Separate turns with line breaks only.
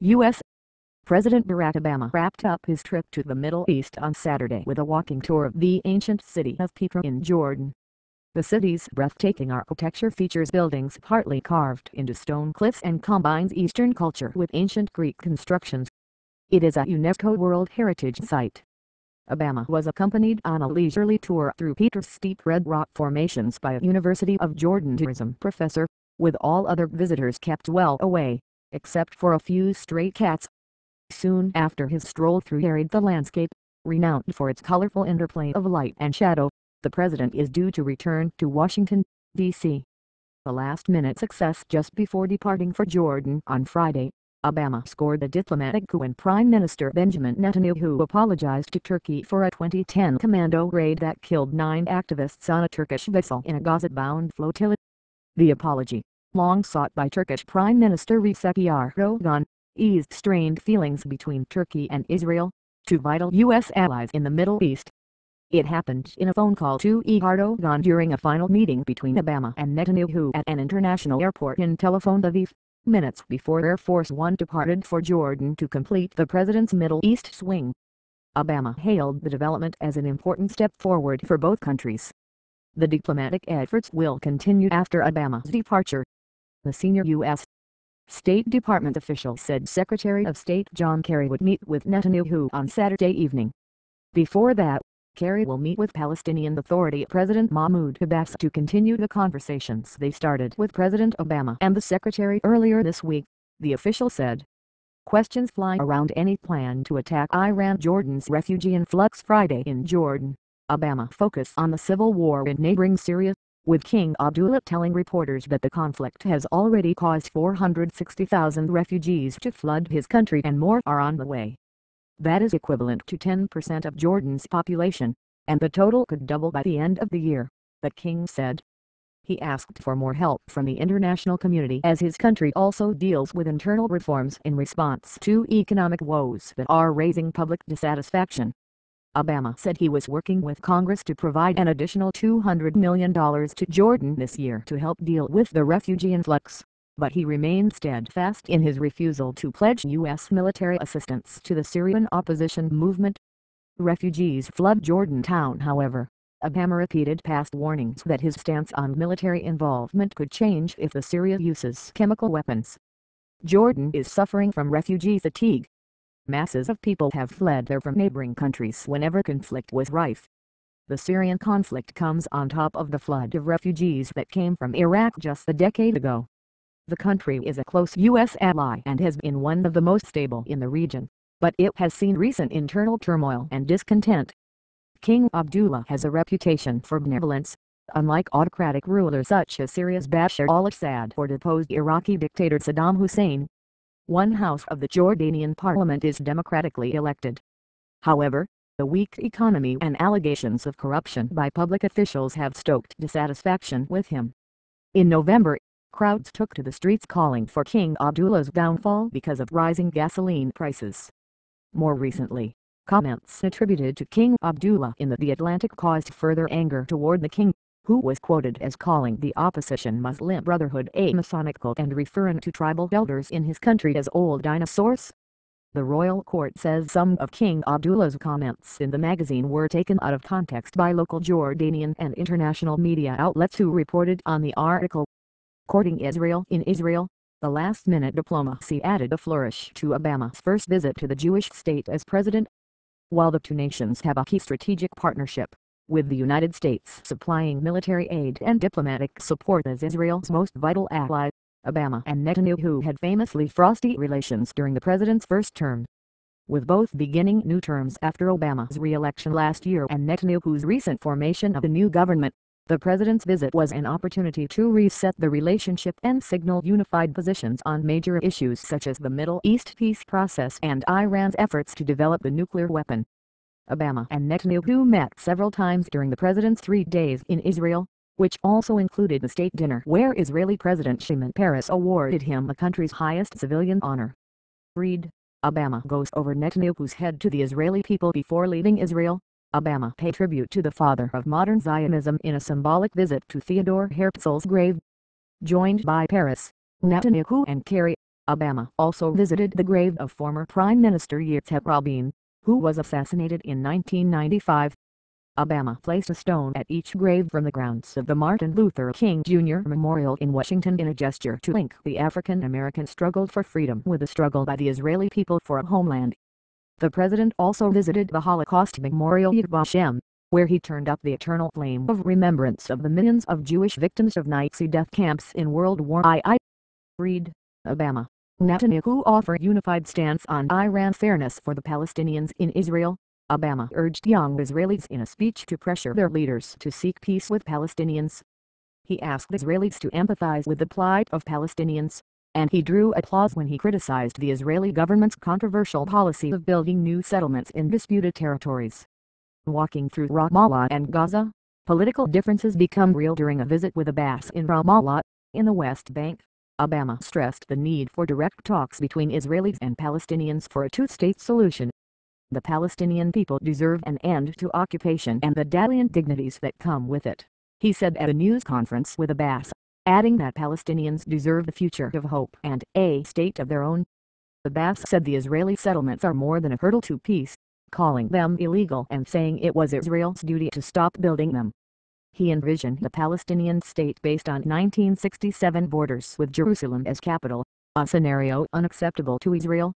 U.S. President Barack Obama wrapped up his trip to the Middle East on Saturday with a walking tour of the ancient city of Petra in Jordan. The city's breathtaking architecture features buildings partly carved into stone cliffs and combines Eastern culture with ancient Greek constructions. It is a UNESCO World Heritage Site. Obama was accompanied on a leisurely tour through Petra's steep red rock formations by a University of Jordan tourism professor, with all other visitors kept well away, except for a few stray cats. Soon after his stroll through arid the landscape, renowned for its colorful interplay of light and shadow, the president is due to return to Washington, D.C. A last-minute success just before departing for Jordan on Friday, Obama scored a diplomatic coup when Prime Minister Benjamin Netanyahu apologized to Turkey for a 2010 commando raid that killed 9 activists on a Turkish vessel in a Gaza-bound flotilla. The apology, long sought by Turkish Prime Minister Recep Erdogan, eased strained feelings between Turkey and Israel, two vital U.S. allies in the Middle East. It happened in a phone call to Erdogan during a final meeting between Obama and Netanyahu at an international airport in Tel Aviv, minutes before Air Force One departed for Jordan to complete the president's Middle East swing. Obama hailed the development as an important step forward for both countries. The diplomatic efforts will continue after Obama's departure. The senior U.S. State Department official said Secretary of State John Kerry would meet with Netanyahu on Saturday evening. Before that, Kerry will meet with Palestinian Authority President Mahmoud Abbas to continue the conversations they started with President Obama and the Secretary earlier this week, the official said. Questions fly around any plan to attack Iran. Jordan's refugee influx Friday in Jordan. Obama focused on the civil war in neighboring Syria, with King Abdullah telling reporters that the conflict has already caused 460,000 refugees to flood his country and more are on the way. That is equivalent to 10% of Jordan's population, and the total could double by the end of the year, the king said. He asked for more help from the international community as his country also deals with internal reforms in response to economic woes that are raising public dissatisfaction. Obama said he was working with Congress to provide an additional $200 million to Jordan this year to help deal with the refugee influx, but he remained steadfast in his refusal to pledge U.S. military assistance to the Syrian opposition movement. Refugees flood Jordantown. However, Obama repeated past warnings that his stance on military involvement could change if Syria uses chemical weapons. Jordan is suffering from refugee fatigue. Masses of people have fled there from neighboring countries whenever conflict was rife. The Syrian conflict comes on top of the flood of refugees that came from Iraq just a decade ago. The country is a close U.S. ally and has been one of the most stable in the region, but it has seen recent internal turmoil and discontent. King Abdullah has a reputation for benevolence, unlike autocratic rulers such as Syria's Bashar al-Assad or deposed Iraqi dictator Saddam Hussein. One house of the Jordanian parliament is democratically elected. However, the weak economy and allegations of corruption by public officials have stoked dissatisfaction with him. In November, crowds took to the streets calling for King Abdullah's downfall because of rising gasoline prices. More recently, comments attributed to King Abdullah in The Atlantic caused further anger toward the king, who was quoted as calling the opposition Muslim Brotherhood a Masonic cult and referring to tribal elders in his country as old dinosaurs. The royal court says some of King Abdullah's comments in the magazine were taken out of context by local Jordanian and international media outlets who reported on the article. Courting Israel. In Israel, the last-minute diplomacy added a flourish to Obama's first visit to the Jewish state as president. While the two nations have a key strategic partnership, with the United States supplying military aid and diplomatic support as Israel's most vital ally, Obama and Netanyahu had famously frosty relations during the president's first term. With both beginning new terms after Obama's re-election last year and Netanyahu's recent formation of the new government, the president's visit was an opportunity to reset the relationship and signal unified positions on major issues such as the Middle East peace process and Iran's efforts to develop a nuclear weapon. Obama and Netanyahu met several times during the president's 3 days in Israel, which also included the state dinner where Israeli President Shimon Peres awarded him the country's highest civilian honor. Read, Obama goes over Netanyahu's head to the Israeli people before leaving Israel. Obama paid tribute to the father of modern Zionism in a symbolic visit to Theodore Herzl's grave. Joined by Peres, Netanyahu and Kerry, Obama also visited the grave of former Prime Minister Yitzhak Rabin, who was assassinated in 1995. Obama placed a stone at each grave from the grounds of the Martin Luther King Jr. Memorial in Washington in a gesture to link the African-American struggle for freedom with the struggle by the Israeli people for a homeland. The president also visited the Holocaust Memorial Yad Vashem, where he turned up the eternal flame of remembrance of the millions of Jewish victims of Nazi death camps in World War II. Read, Obama. Netanyahu offered unified stance on Iran fairness for the Palestinians in Israel. Obama urged young Israelis in a speech to pressure their leaders to seek peace with Palestinians. He asked Israelis to empathize with the plight of Palestinians, and he drew applause when he criticized the Israeli government's controversial policy of building new settlements in disputed territories. Walking through Ramallah and Gaza, political differences become real during a visit with Abbas in Ramallah, in the West Bank. Obama stressed the need for direct talks between Israelis and Palestinians for a two-state solution. The Palestinian people deserve an end to occupation and the dalliant dignities that come with it, he said at a news conference with Abbas, adding that Palestinians deserve a future of hope and a state of their own. Abbas said the Israeli settlements are more than a hurdle to peace, calling them illegal and saying it was Israel's duty to stop building them. He envisioned the Palestinian state based on 1967 borders with Jerusalem as capital, a scenario unacceptable to Israel.